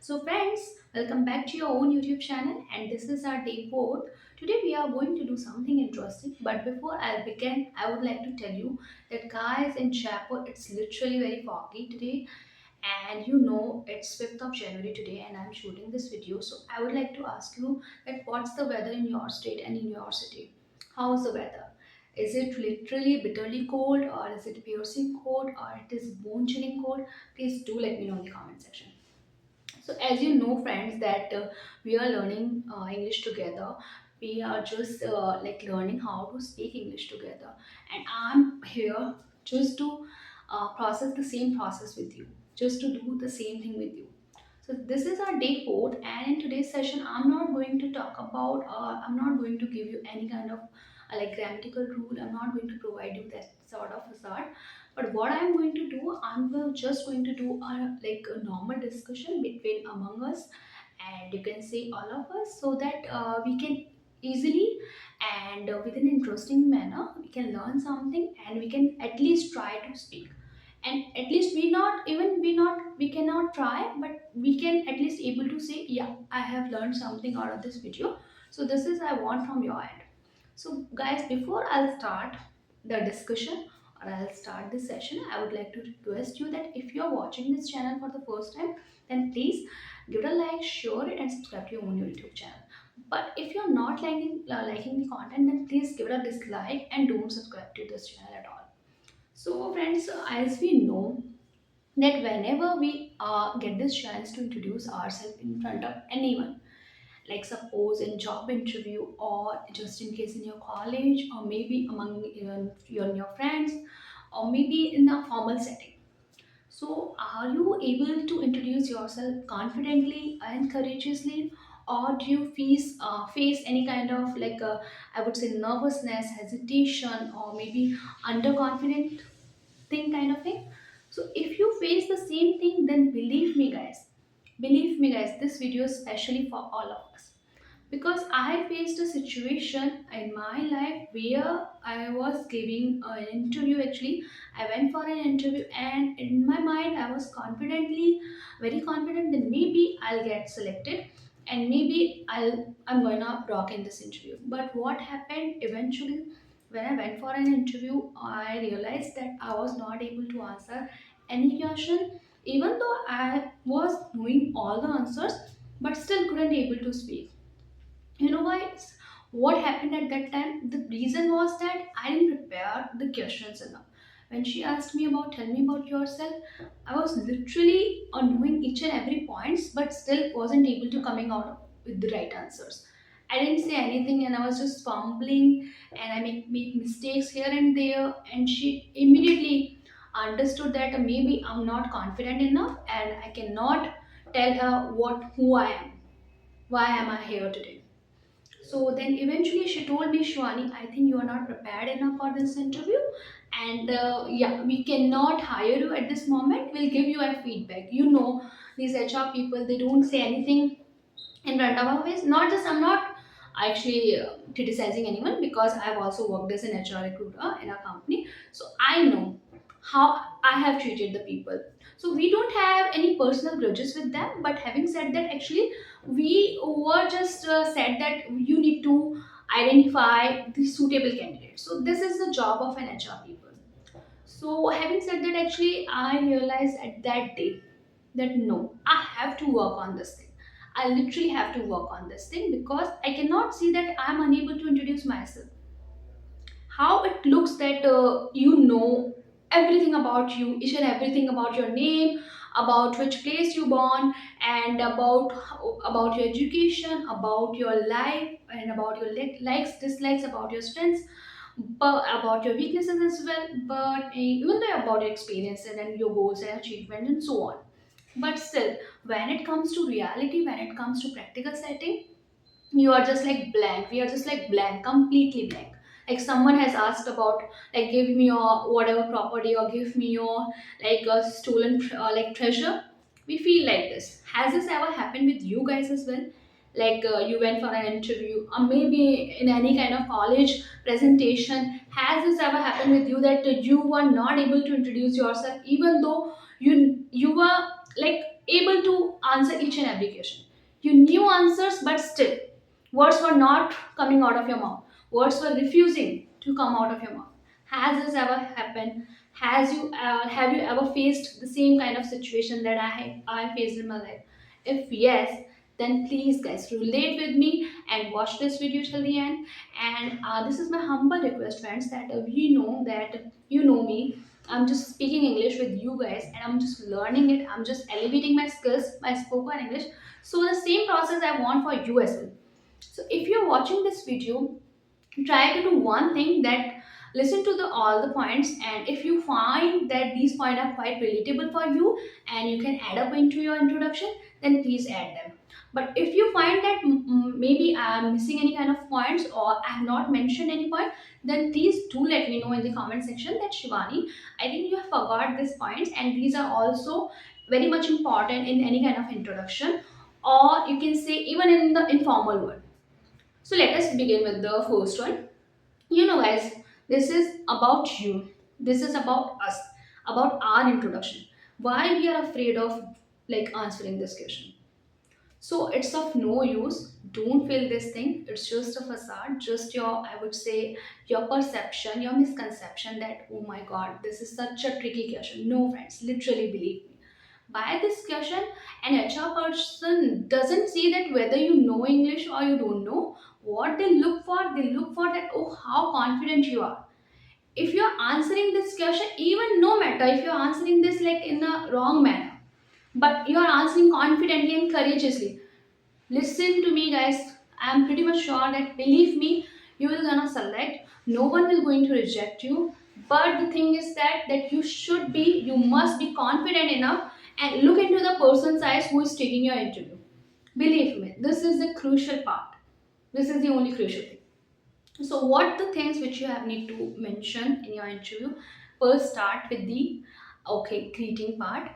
So friends, welcome back to your own YouTube channel and this is our day 4. Today we are going to do something interesting, but before I begin, I would like to tell you that guys, in Jaipur it's literally very foggy today, and it's 5th of January today and I'm shooting this video. So I would like to ask you that what's the weather in your state and in your city? How's the weather? Is it literally bitterly cold, or is it piercing cold, or it is bone chilling cold? Please do let me know in the comment section. So, as you know, friends, that we are learning English together. We are just like learning how to speak English together, and I'm here just to process the same process with you, just to do the same thing with you. So this is our day 4, and in today's session, I'm not going to talk about, I'm not going to give you any kind of like grammatical rule. I'm not going to provide you that sort of a sort. But what I'm going to do, just going to do a normal discussion between among us, and you can say all of us, so that we can easily and with an interesting manner we can learn something, and we can at least try to speak, and at least we cannot try, but we can at least able to say, yeah, I have learned something out of this video. So this is I want from your end. So guys, before I'll start the discussion, or I'll start this session, I would like to request you that if you're watching this channel for the first time, then please give it a like, share it, and subscribe to your own YouTube channel. But if you're not liking the content, then please give it a dislike and don't subscribe to this channel at all. So, friends, as we know that whenever we get this chance to introduce ourselves in front of anyone, like suppose in job interview, or just in case in your college, or maybe among your friends, or maybe in a formal setting. So, are you able to introduce yourself confidently and courageously, or do you face any kind of I would say nervousness, hesitation, or maybe underconfident thing kind of thing? So if you face the same thing, then believe me guys, this video is especially for all of us, because I faced a situation in my life where I was giving an interview. Actually, I went for an interview, and in my mind, I was very confident that maybe I'll get selected, and maybe I'm gonna rock in this interview. But what happened eventually? When I went for an interview, I realized that I was not able to answer any question, even though I was knowing all the answers, but still couldn't able to speak. You know why? What happened at that time? The reason was that I didn't prepare the questions enough. When she asked me about, tell me about yourself, I was literally on knowing each and every points, but still wasn't able to coming out with the right answers. I didn't say anything, and I was just fumbling, and I make mistakes here and there, and she immediately understood that maybe I'm not confident enough, and I cannot tell her who I am. Why am I here today? So then eventually she told me, Shwani, I think you are not prepared enough for this interview. And yeah, we cannot hire you at this moment. We'll give you a feedback. These HR people, they don't say anything in front of our face. Not just, I'm not actually criticizing anyone, because I've also worked as an HR recruiter in a company. So I know how I have treated the people. So we don't have any personal grudges with them. But having said that, actually, we were just said that you need to identify the suitable candidate. So this is the job of an HR people. So having said that, actually, I realized at that day that no, I have to work on this thing. I literally have to work on this thing, because I cannot see that I'm unable to introduce myself. How it looks that you know everything about you, each and everything about your name, about which place you born, and about your education, about your life, and about your likes, dislikes, about your strengths, but about your weaknesses as well, but even though about your experiences and your goals and achievements and so on. But still, when it comes to reality, when it comes to practical setting, you are just like blank. We are just like blank, completely blank. Like someone has asked about, like, give me your whatever property, or give me your like a stolen like treasure. We feel like this. Has this ever happened with you guys as well? Like you went for an interview, or maybe in any kind of college presentation. Has this ever happened with you that you were not able to introduce yourself, even though you were like able to answer each and every question. You knew answers, but still, words were not coming out of your mouth. Words were refusing to come out of your mouth. Has this ever happened? Have you ever faced the same kind of situation that I faced in my life? If yes, then please guys relate with me and watch this video till the end. And this is my humble request, friends, that you know me. I'm just speaking English with you guys, and I'm just learning it. I'm just elevating my skills, my spoken English. So the same process I want for you as well. So if you're watching this video, try to do one thing, that listen to the all the points, and if you find that these points are quite relatable for you and you can add up into your introduction, then please add them. But if you find that maybe I'm missing any kind of points or I have not mentioned any point, then please do let me know in the comment section that Shivani, I think you have forgot these points, and these are also very much important in any kind of introduction, or you can say even in the informal word. So let us begin with the first one. You know, guys, this is about you. This is about us, about our introduction. Why we are afraid of like answering this question. So it's of no use. Don't feel this thing. It's just a facade, just your, I would say, your perception, your misconception that, oh my god, this is such a tricky question. No, friends, literally believe me. By this question, an HR person doesn't see that whether you know English or you don't know. What they look for that, oh, how confident you are. If you're answering this question, even no matter if you're answering this like in a wrong manner, but you're answering confidently and courageously, listen to me, guys. I'm pretty much sure that believe me, you will gonna select. No one will going to reject you. But the thing is that you must be confident enough and look into the person's eyes who is taking your interview. Believe me, this is the crucial part. This is the only crucial thing. So, what the things which you have need to mention in your interview? First, start with the okay greeting part.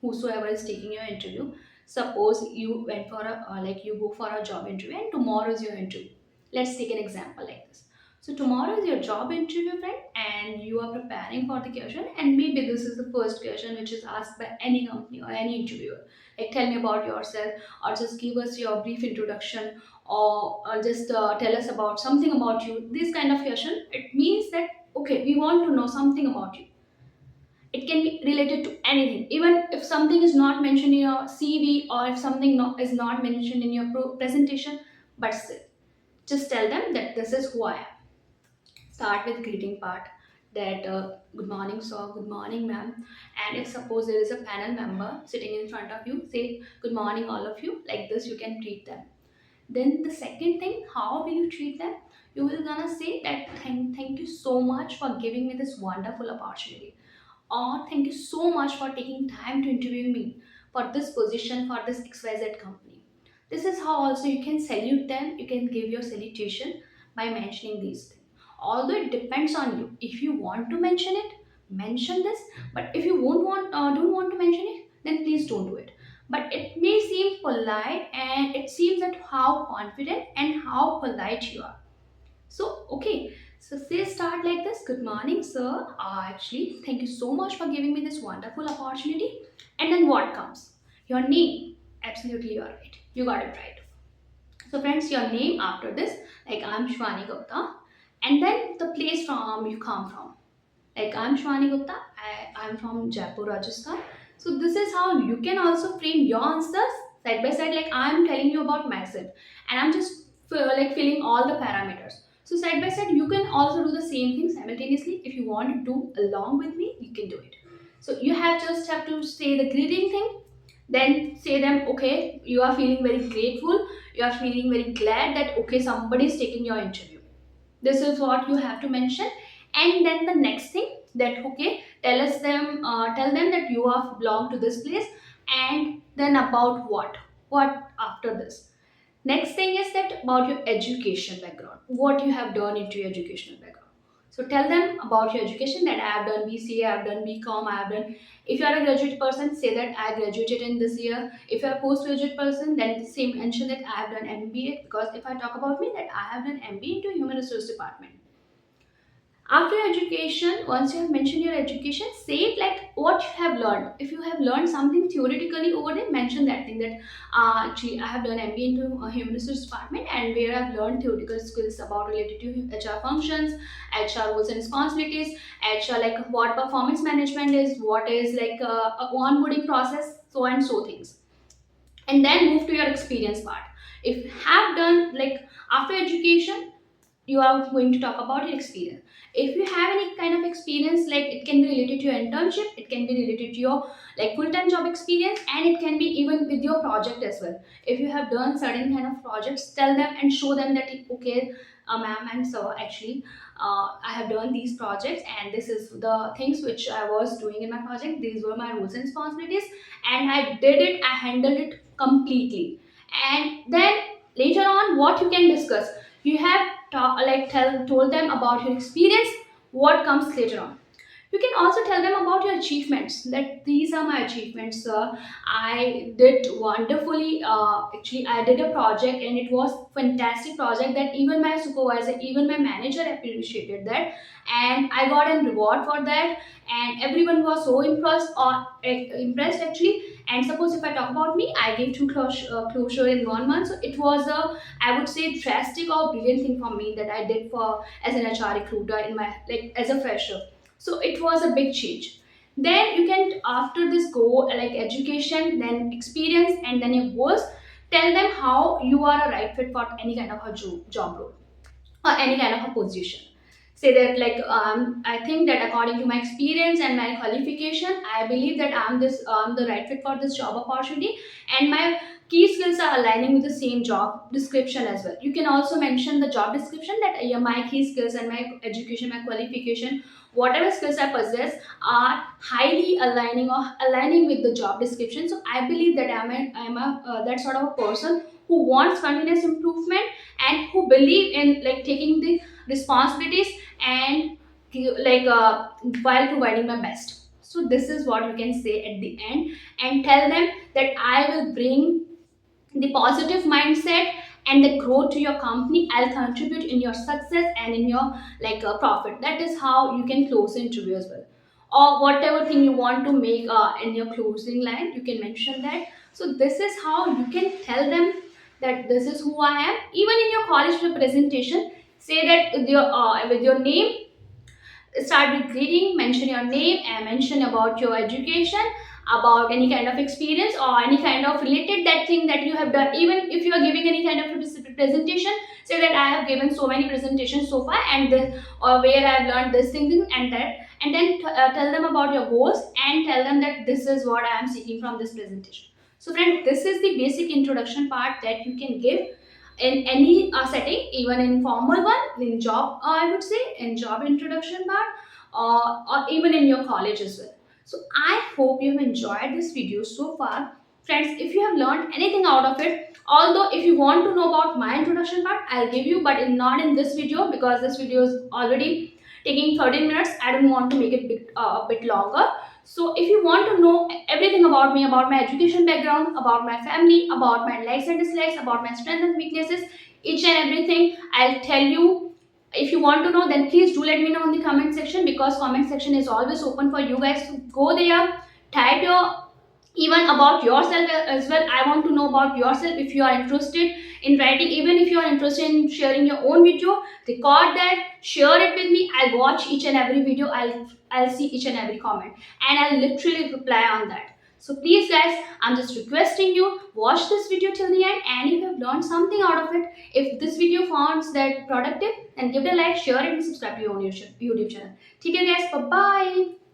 Whosoever is taking your interview, suppose you went for a like you go for a job interview and tomorrow is your interview. Let's take an example like this. So tomorrow is your job interview, friend, and you are preparing for the question, and maybe this is the first question which is asked by any company or any interviewer, like tell me about yourself, or just give us your brief introduction, or just tell us about something about you. This kind of question, it means that okay, we want to know something about you. It can be related to anything, even if something is not mentioned in your CV, or if something is not mentioned in your presentation, but still just tell them that this is who I am. Start with greeting part, that good morning sir, good morning ma'am, and if suppose there is a panel member sitting in front of you, say good morning all of you, like this you can treat them. Then the second thing, how will you treat them? You will gonna say that thank you so much for giving me this wonderful opportunity, or thank you so much for taking time to interview me for this position for this XYZ company. This is how also you can salute them, you can give your salutation by mentioning these things. Although it depends on you. If you want to mention it, mention this. But if you don't want to mention it, then please don't do it. But it may seem polite, and it seems that how confident and how polite you are. So, okay, so say start like this. Good morning, sir. Actually, thank you so much for giving me this wonderful opportunity. And then what comes? Your name. Absolutely, you are right. You got it right. So, friends, your name after this, like I'm Shwani Gupta, and then the place from you come from. Like I'm Shwani Gupta, I'm from Jaipur, Rajasthan. So this is how you can also frame your answers side by side. Like I'm telling you about myself, and I'm just like filling all the parameters. So side by side, you can also do the same thing simultaneously. If you want to do along with me, you can do it. So you have to say the greeting thing, then say them okay. You are feeling very grateful. You are feeling very glad that okay somebody is taking your interview. This is what you have to mention. And then the next thing, that okay, tell them that you are belong to this place, and then about what after this. Next thing is that about your education background, what you have done into your educational background. So tell them about your education, that I have done BCA, I have done BCom, I have done. If you are a graduate person, say that I graduated in this year. If you are a postgraduate person, then same mention that I have done MBA, because if I talk about me, that I have done MBA into Human Resource Department. After your education, once you have mentioned your education, say it like what you have learned. If you have learned something theoretically over there, mention that thing, that actually I have done MBA into a human resource department, and where I've learned theoretical skills about related to HR functions, HR roles and responsibilities, HR like what performance management is, what is like a onboarding process, so and so things. And then move to your experience part. If you have done like after education, you are going to talk about your experience. If you have any kind of experience, like it can be related to your internship, it can be related to your like full-time job experience, and it can be even with your project as well. If you have done certain kind of projects, tell them and show them that okay, ma'am and sir, actually I have done these projects, and this is the things which I was doing in my project, these were my roles and responsibilities, and I did it, I handled it completely. And then later on, what you can discuss, you have told them about your experience, what comes later on. You can also tell them about your achievements, that these are my achievements, sir. I did wonderfully, actually I did a project and it was fantastic project that even my supervisor, even my manager appreciated that, and I got a reward for that, and everyone was so impressed, or impressed actually. And suppose if I talk about me, I gave two closure in 1 month, so it was a, I would say, drastic or brilliant thing for me that I did for as an HR recruiter in my like as a fresher. So it was a big change. Then you can after this go like education, then experience, and then your goals. Tell them how you are a right fit for any kind of a job role or any kind of a position. Say that like I think that according to my experience and my qualification, I believe that I'm the right fit for this job opportunity, and my key skills are aligning with the same job description as well. You can also mention the job description that yeah, my key skills and my education, my qualification, whatever skills I possess are highly aligning with the job description. So I believe that I'm a that sort of a person who wants continuous improvement, and who believe in like taking the responsibilities and while providing my best. So this is what you can say at the end, and tell them that I will bring the positive mindset and the growth to your company. I'll contribute in your success and in your profit. That is how you can close the interview as well, or whatever thing you want to make in your closing line, you can mention that. So this is how you can tell them that this is who I am. Even in your college representation, say that with your name, start with greeting, mention your name and mention about your education, about any kind of experience or any kind of related that thing that you have done. Even if you are giving any kind of a presentation, say that I have given so many presentations so far, and this, or where I have learned this thing and that, and then tell them about your goals and tell them that this is what I am seeking from this presentation. So friend, this is the basic introduction part that you can give in any setting, even in formal one, in job, I would say, in job introduction part, or even in your college as well. So I hope you have enjoyed this video so far. Friends, if you have learned anything out of it, although if you want to know about my introduction part, I'll give you, but not in this video, because this video is already taking 13 minutes. I don't want to make it a bit longer. So if you want to know everything about me, about my education background, about my family, about my likes and dislikes, about my strengths and weaknesses, each and everything, I'll tell you. If you want to know, then please do let me know in the comment section, because comment section is always open for you guys to go there, type your even about yourself as well. I want to know about yourself. If you are interested in writing, even if you are interested in sharing your own video, record that, share it with me. I'll watch each and every video, I'll see each and every comment, and I'll literally reply on that. So please guys, I'm just requesting you, watch this video till the end, and if you have learned something out of it, if this video found that productive, then give it a like, share it, and subscribe to your own YouTube channel. Okay guys, bye bye.